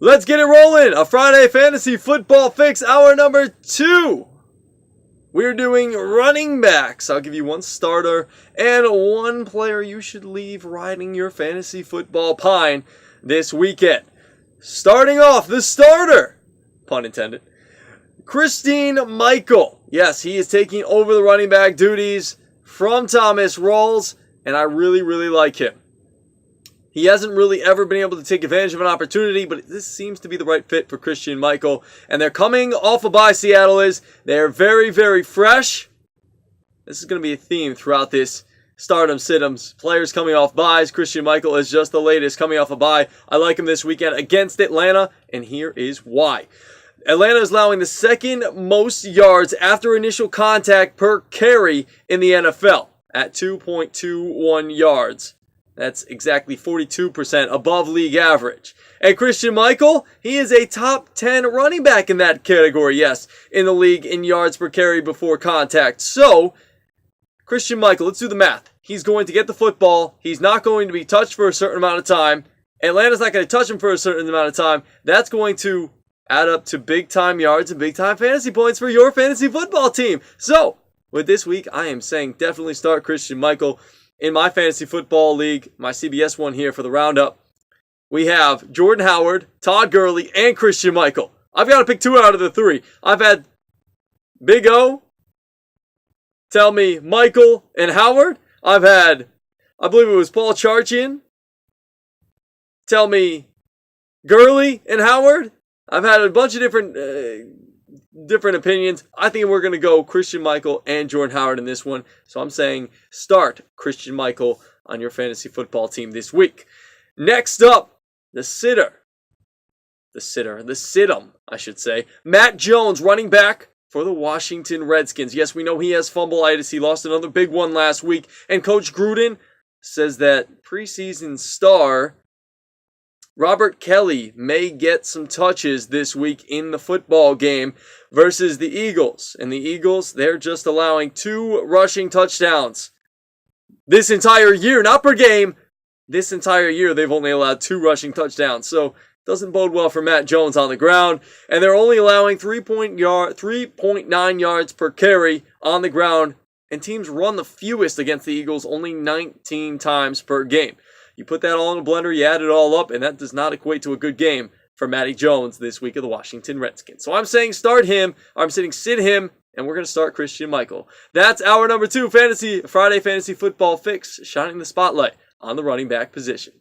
Let's get it rolling. A Friday Fantasy Football Fix, hour number 2. We're doing running backs. I'll give you one starter and one player you should leave riding your fantasy football pine this weekend. Starting off, the starter, pun intended, Christine Michael. Yes, he is taking over the running back duties from Thomas Rawls, and I really like him. He hasn't really ever been able to take advantage of an opportunity, but this seems to be the right fit for Christian Michael. And they're coming off a bye, Seattle is. They're very fresh. This is going to be a theme throughout this stardom situms. Players coming off byes. Christian Michael is just the latest coming off a bye. I like him this weekend against Atlanta, and here is why. Atlanta is allowing the second most yards after initial contact per carry in the NFL at 2.21 yards. That's exactly 42% above league average. And Christian Michael, he is a top 10 running back in that category, yes, in the league in yards per carry before contact. So, Christian Michael, let's do the math. He's going to get the football. He's not going to be touched for a certain amount of time. Atlanta's not going to touch him for a certain amount of time. That's going to add up to big-time yards and big-time fantasy points for your fantasy football team. So, with this week, I am saying definitely start Christian Michael. In my fantasy football league, my CBS one here for the roundup, we have Jordan Howard, Todd Gurley, and Christian Michael. I've got to pick 2 out of the 3. I've had Big O tell me Michael and Howard. I've had, I believe it was Paul Charchian, tell me Gurley and Howard. I've had a bunch of different opinions. I think we're going to go Christian Michael and Jordan Howard in this one. So I'm saying start Christian Michael on your fantasy football team this week. Next up, the situm, I should say. Matt Jones, running back for the Washington Redskins. Yes, we know he has fumbleitis. He lost another big one last week. And Coach Gruden says that preseason star Robert Kelly may get some touches this week in the football game versus the Eagles. And the Eagles, they're just allowing 2 rushing touchdowns this entire year, not per game. This entire year, they've only allowed 2 rushing touchdowns. So, it doesn't bode well for Matt Jones on the ground. And they're only allowing 3.9 yards per carry on the ground. And teams run the fewest against the Eagles, only 19 times per game. You put that all in a blender, you add it all up, and that does not equate to a good game for Matty Jones this week of the Washington Redskins. So I'm saying start him, or I'm saying sit him, and we're going to start Christian Michael. That's hour number 2, Friday Fantasy Football Fix, shining the spotlight on the running back position.